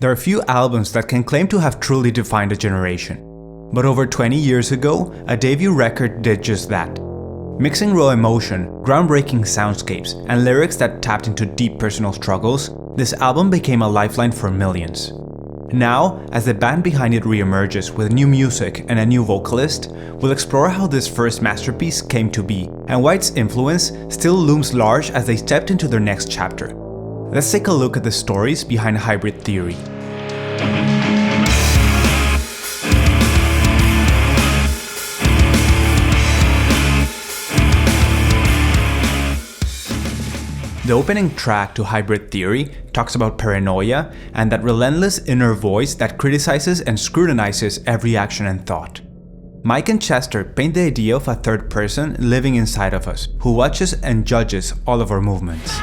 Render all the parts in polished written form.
There are few albums that can claim to have truly defined a generation. But over 20 years ago, a debut record did just that. Mixing raw emotion, groundbreaking soundscapes, and lyrics that tapped into deep personal struggles, this album became a lifeline for millions. Now, as the band behind it reemerges with new music and a new vocalist, we'll explore how this first masterpiece came to be and why its influence still looms large as they stepped into their next chapter. Let's take a look at the stories behind Hybrid Theory. The opening track to Hybrid Theory talks about paranoia and that relentless inner voice that criticizes and scrutinizes every action and thought. Mike and Chester paint the idea of a third person living inside of us, who watches and judges all of our movements.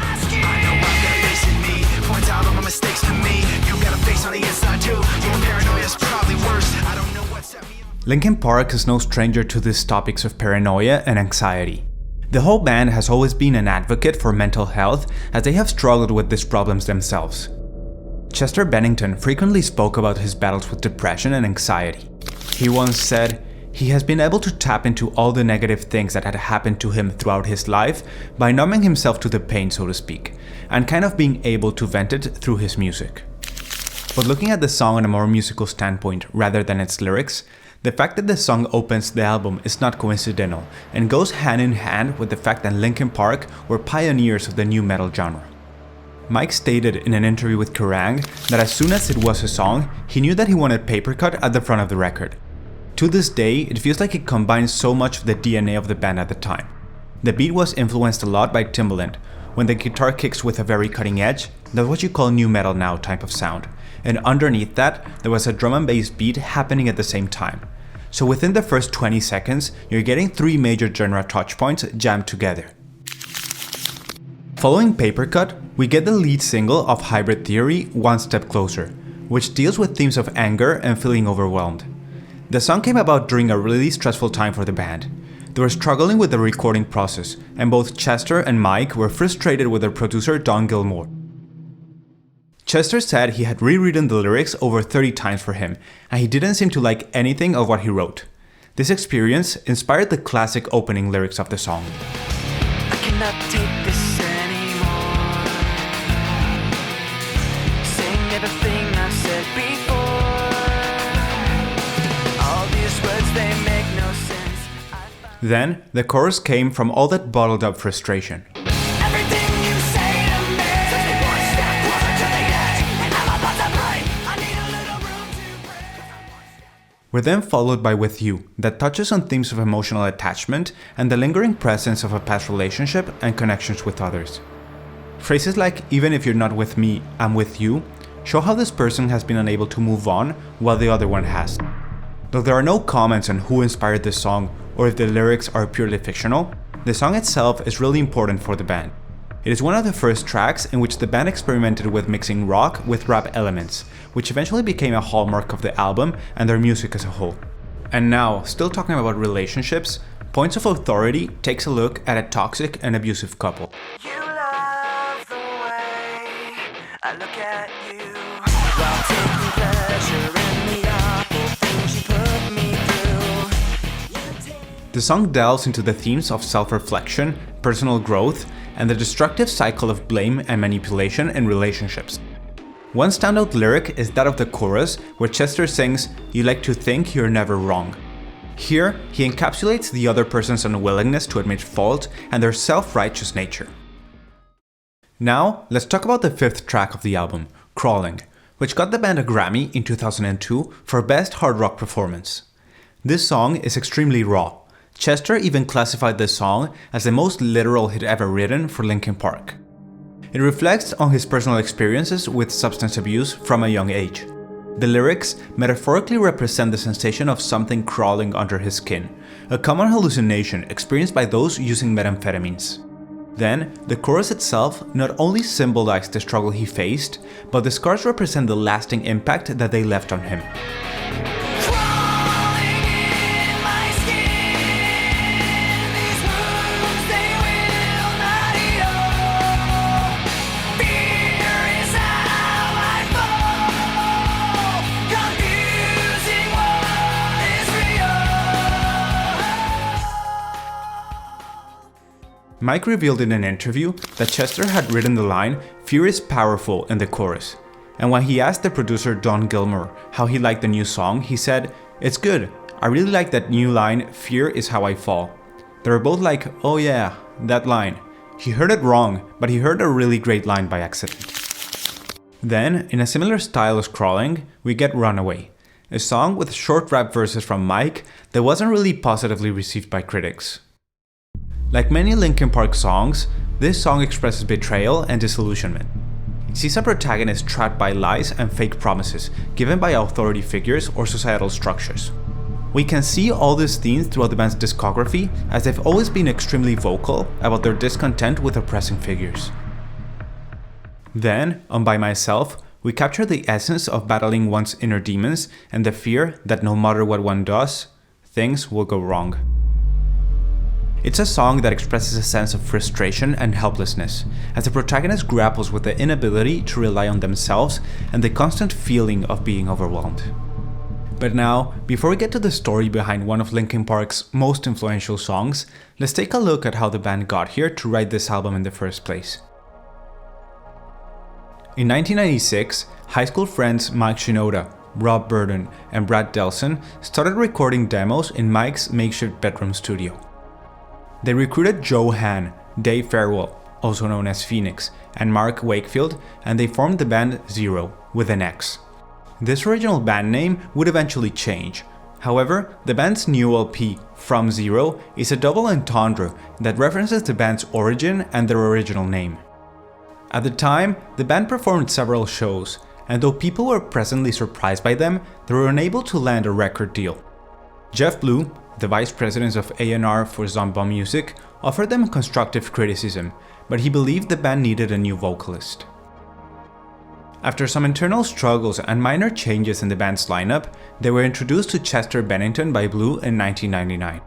Linkin Park is no stranger to these topics of paranoia and anxiety. The whole band has always been an advocate for mental health as they have struggled with these problems themselves. Chester Bennington frequently spoke about his battles with depression and anxiety. He once said, he has been able to tap into all the negative things that had happened to him throughout his life by numbing himself to the pain, so to speak, and kind of being able to vent it through his music. But looking at the song on a more musical standpoint rather than its lyrics, the fact that the song opens the album is not coincidental and goes hand in hand with the fact that Linkin Park were pioneers of the nu metal genre. Mike stated in an interview with Kerrang that as soon as it was a song, he knew that he wanted Papercut at the front of the record. To this day, it feels like it combines so much of the DNA of the band at the time. The beat was influenced a lot by Timbaland. When the guitar kicks with a very cutting edge, that's what you call nu metal now type of sound. And underneath that, there was a drum and bass beat happening at the same time. So within the first 20 seconds, you're getting three major genre touchpoints jammed together. Following Papercut, we get the lead single of Hybrid Theory, One Step Closer, which deals with themes of anger and feeling overwhelmed. The song came about during a really stressful time for the band. They were struggling with the recording process, and both Chester and Mike were frustrated with their producer Don Gilmore. Chester said he had rewritten the lyrics over 30 times for him, and he didn't seem to like anything of what he wrote. This experience inspired the classic opening lyrics of the song. I cannot take this anymore. Saying everything I've said before. All these words, they make no sense. Then, the chorus came from all that bottled up frustration. We're then followed by With You, that touches on themes of emotional attachment and the lingering presence of a past relationship and connections with others. Phrases like, even if you're not with me, I'm with you, show how this person has been unable to move on while the other one has. Though there are no comments on who inspired this song or if the lyrics are purely fictional, the song itself is really important for the band. It is one of the first tracks in which the band experimented with mixing rock with rap elements, which eventually became a hallmark of the album and their music as a whole. And now, still talking about relationships, Points of Authority takes a look at a toxic and abusive couple. You love the way I look at you while taking pleasure in the awful things you put me through. The song delves into the themes of self-reflection, personal growth, and the destructive cycle of blame and manipulation in relationships. One standout lyric is that of the chorus, where Chester sings, "You like to think you're never wrong." Here, he encapsulates the other person's unwillingness to admit fault and their self-righteous nature. Now, let's talk about the fifth track of the album, Crawling, which got the band a Grammy in 2002 for Best Hard Rock Performance. This song is extremely raw. Chester even classified this song as the most literal he'd ever written for Linkin Park. It reflects on his personal experiences with substance abuse from a young age. The lyrics metaphorically represent the sensation of something crawling under his skin, a common hallucination experienced by those using methamphetamines. Then, the chorus itself not only symbolized the struggle he faced, but the scars represent the lasting impact that they left on him. Mike revealed in an interview that Chester had written the line, "Fear is powerful" in the chorus. And when he asked the producer Don Gilmore how he liked the new song, he said, "It's good. I really like that new line, 'Fear is how I fall.'" They were both like, "Oh yeah, that line." He heard it wrong, but he heard a really great line by accident. Then, in a similar style as Crawling, we get Runaway, a song with short rap verses from Mike that wasn't really positively received by critics. Like many Linkin Park songs, this song expresses betrayal and disillusionment. It sees a protagonist trapped by lies and fake promises given by authority figures or societal structures. We can see all these themes throughout the band's discography, as they've always been extremely vocal about their discontent with oppressing figures. Then, on By Myself, we capture the essence of battling one's inner demons and the fear that no matter what one does, things will go wrong. It's a song that expresses a sense of frustration and helplessness, as the protagonist grapples with the inability to rely on themselves and the constant feeling of being overwhelmed. But now, before we get to the story behind one of Linkin Park's most influential songs, let's take a look at how the band got here to write this album in the first place. In 1996, high school friends Mike Shinoda, Rob Burden, and Brad Delson started recording demos in Mike's makeshift bedroom studio. They recruited Joe Hahn, Dave Farewell, also known as Phoenix, and Mark Wakefield, and they formed the band Zero, with an X. This original band name would eventually change. However, the band's new LP, From Zero, is a double entendre that references the band's origin and their original name. At the time, the band performed several shows, and though people were pleasantly surprised by them, they were unable to land a record deal. Jeff Blue, the vice president of A&R for Zomba Music, offered them constructive criticism, but he believed the band needed a new vocalist. After some internal struggles and minor changes in the band's lineup, they were introduced to Chester Bennington by Blue in 1999.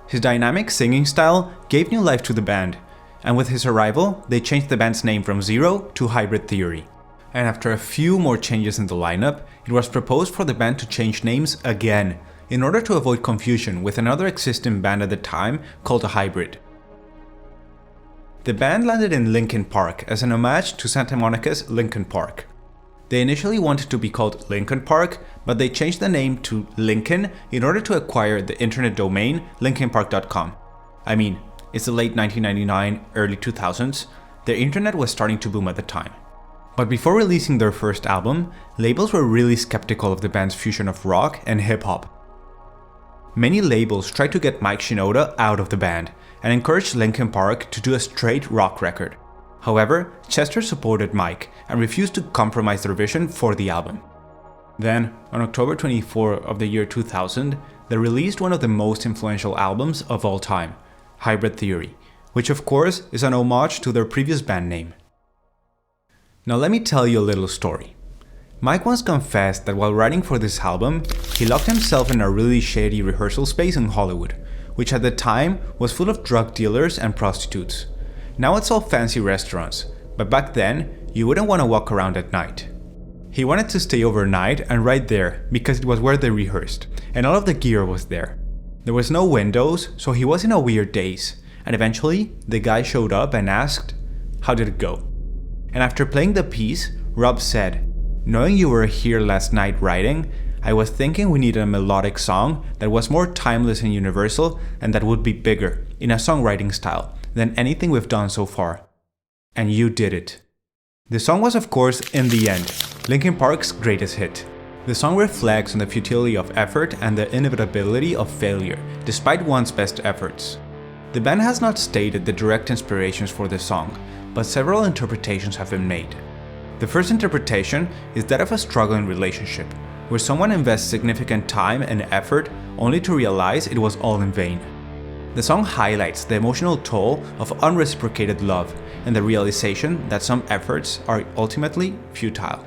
His dynamic singing style gave new life to the band, and with his arrival, they changed the band's name from Zero to Hybrid Theory. And after a few more changes in the lineup, it was proposed for the band to change names again, in order to avoid confusion with another existing band at the time called a Hybrid. The band landed in Linkin Park as an homage to Santa Monica's Linkin Park. They initially wanted to be called Linkin Park, but they changed the name to Linkin in order to acquire the internet domain linkinpark.com. I mean, it's the late 1999, early 2000s, the internet was starting to boom at the time. But before releasing their first album, labels were really skeptical of the band's fusion of rock and hip-hop. Many labels tried to get Mike Shinoda out of the band and encouraged Linkin Park to do a straight rock record. However, Chester supported Mike and refused to compromise their vision for the album. Then, on October 24 of the year 2000, they released one of the most influential albums of all time, Hybrid Theory, which of course is an homage to their previous band name. Now let me tell you a little story. Mike once confessed that while writing for this album, he locked himself in a really shady rehearsal space in Hollywood, which at the time was full of drug dealers and prostitutes. Now it's all fancy restaurants, but back then, you wouldn't want to walk around at night. He wanted to stay overnight and write there because it was where they rehearsed, and all of the gear was there. There was no windows, so he was in a weird daze, and eventually, the guy showed up and asked, "How did it go?" And after playing the piece, Rob said, "Knowing you were here last night writing, I was thinking we needed a melodic song that was more timeless and universal and that would be bigger, in a songwriting style, than anything we've done so far. And you did it." The song was of course, in the end, Linkin Park's greatest hit. The song reflects on the futility of effort and the inevitability of failure, despite one's best efforts. The band has not stated the direct inspirations for the song, but several interpretations have been made. The first interpretation is that of a struggling relationship, where someone invests significant time and effort only to realize it was all in vain. The song highlights the emotional toll of unreciprocated love and the realization that some efforts are ultimately futile.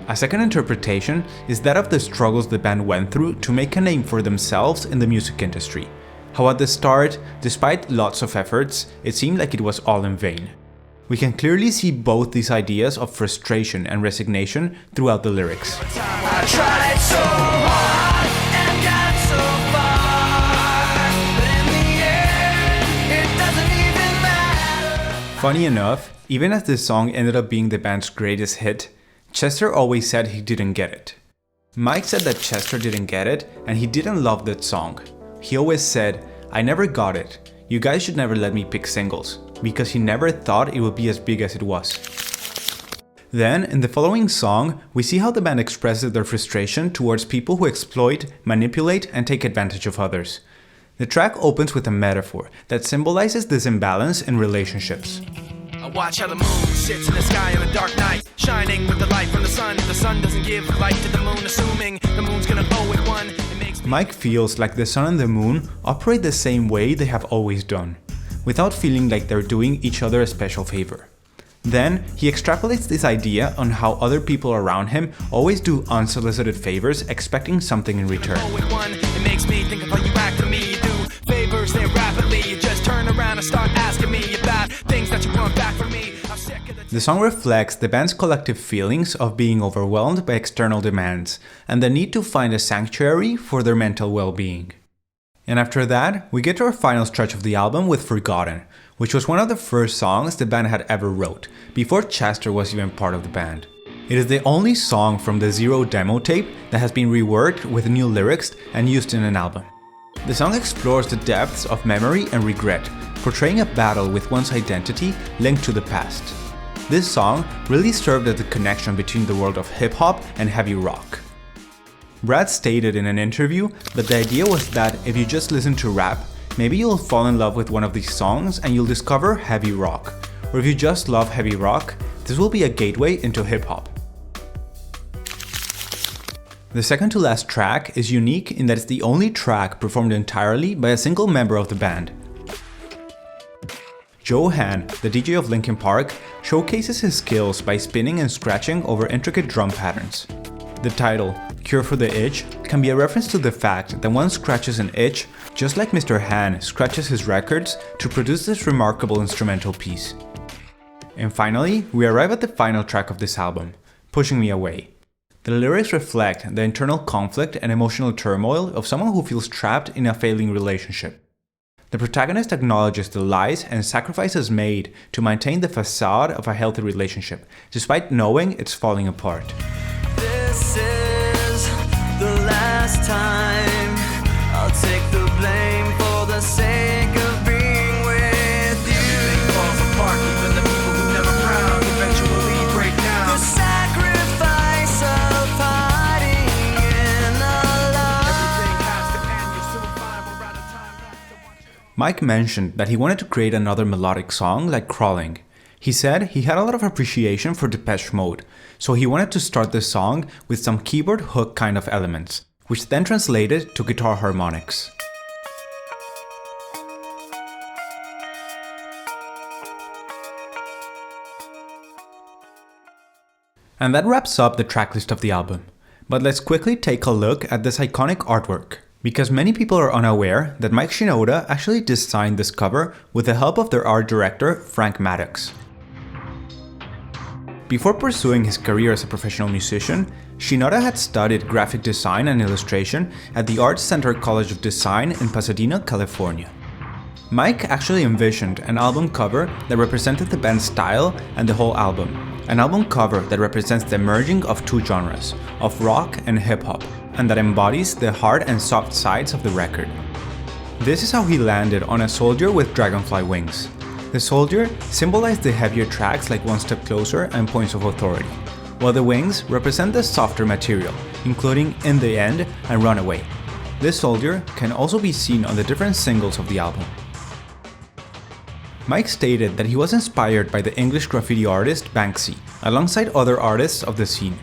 A second interpretation is that of the struggles the band went through to make a name for themselves in the music industry. How at the start, despite lots of efforts, it seemed like it was all in vain. We can clearly see both these ideas of frustration and resignation throughout the lyrics. I tried so hard and got so far, but in the end, it doesn't even matter. Funny enough, even as this song ended up being the band's greatest hit, Chester always said he didn't get it. Mike said that Chester didn't get it and he didn't love that song. He always said, "I never got it. You guys should never let me pick singles," because he never thought it would be as big as it was. Then, in the following song, we see how the band expresses their frustration towards people who exploit, manipulate, and take advantage of others. The track opens with a metaphor that symbolizes this imbalance in relationships. I watch how the moon sits in the sky on a dark night, shining with the light from the sun. The sun doesn't give light to the moon, assuming the moon's gonna bow with one. It makes Mike feels like the sun and the moon operate the same way they have always done, without feeling like they're doing each other a special favor. Then, he extrapolates this idea on how other people around him always do unsolicited favors expecting something in return. with one. It makes me think of how you act to me. You do favors there rapidly. You just turn around and start asking me about things that you want back from me. I'm sick of The song reflects the band's collective feelings of being overwhelmed by external demands and the need to find a sanctuary for their mental well-being. And after that, we get to our final stretch of the album with Forgotten, which was one of the first songs the band had ever wrote, before Chester was even part of the band. It is the only song from the Zero demo tape that has been reworked with new lyrics and used in an album. The song explores the depths of memory and regret, portraying a battle with one's identity linked to the past. This song really served as the connection between the world of hip-hop and heavy rock. Brad stated in an interview that the idea was that if you just listen to rap, maybe you'll fall in love with one of these songs and you'll discover heavy rock. Or if you just love heavy rock, this will be a gateway into hip-hop. The second to last track is unique in that it's the only track performed entirely by a single member of the band. Joe Hahn, the DJ of Linkin Park, showcases his skills by spinning and scratching over intricate drum patterns. The title, Cure for the Itch, can be a reference to the fact that one scratches an itch just like Mr. Hahn scratches his records to produce this remarkable instrumental piece. And finally, we arrive at the final track of this album, Pushing Me Away. The lyrics reflect the internal conflict and emotional turmoil of someone who feels trapped in a failing relationship. The protagonist acknowledges the lies and sacrifices made to maintain the facade of a healthy relationship, despite knowing it's falling apart. This is the last time I'll take the blame for the sake of being with you. everything falls apart, even the people who never frown eventually break down. The sacrifice of hiding in a Everything lie. has to end, you're so fine, we're out of time left to watch it. Mike mentioned that he wanted to create another melodic song like Crawling. He said he had a lot of appreciation for Depeche Mode, so he wanted to start the song with some keyboard hook kind of elements, which then translated to guitar harmonics. And that wraps up the tracklist of the album. But let's quickly take a look at this iconic artwork, because many people are unaware that Mike Shinoda actually designed this cover with the help of their art director, Frank Maddox. Before pursuing his career as a professional musician, Shinoda had studied graphic design and illustration at the Arts Center College of Design in Pasadena, California. Mike actually envisioned an album cover that represented the band's style and the whole album, an album cover that represents the merging of two genres, of rock and hip-hop, and that embodies the hard and soft sides of the record. This is how he landed on a soldier with dragonfly wings. The soldier symbolized the heavier tracks like One Step Closer and Points of Authority, while the wings represent the softer material, including In the End and Runaway. This soldier can also be seen on the different singles of the album. Mike stated that he was inspired by the English graffiti artist Banksy, alongside other artists of the scene.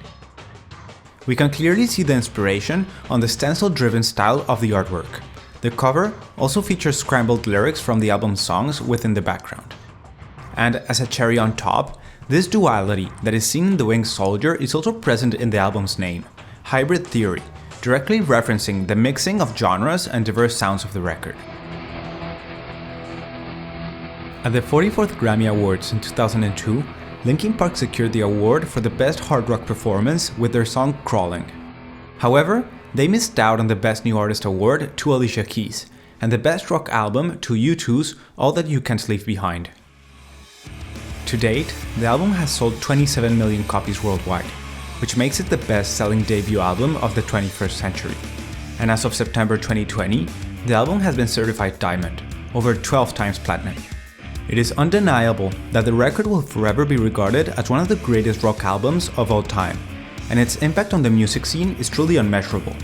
We can clearly see the inspiration on the stencil-driven style of the artwork. The cover also features scrambled lyrics from the album's songs within the background. And as a cherry on top, this duality that is seen in the winged soldier is also present in the album's name, Hybrid Theory, directly referencing the mixing of genres and diverse sounds of the record. At the 44th Grammy Awards in 2002, Linkin Park secured the award for the Best Hard Rock Performance with their song Crawling. However, they missed out on the Best New Artist award to Alicia Keys, and the Best Rock Album to U2's All That You Can't Leave Behind. To date, the album has sold 27 million copies worldwide, which makes it the best-selling debut album of the 21st century. And as of September 2020, the album has been certified diamond, over 12 times platinum. It is undeniable that the record will forever be regarded as one of the greatest rock albums of all time, and its impact on the music scene is truly unmeasurable.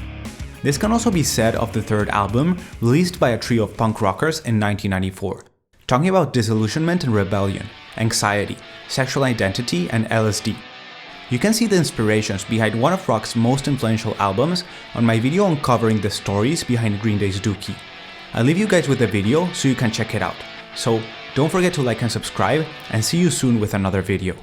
This can also be said of the third album, released by a trio of punk rockers in 1994, talking about disillusionment and rebellion, anxiety, sexual identity, and LSD. You can see the inspirations behind one of rock's most influential albums on my video uncovering the stories behind Green Day's Dookie. I'll leave you guys with the video so you can check it out. So don't forget to like and subscribe, and see you soon with another video.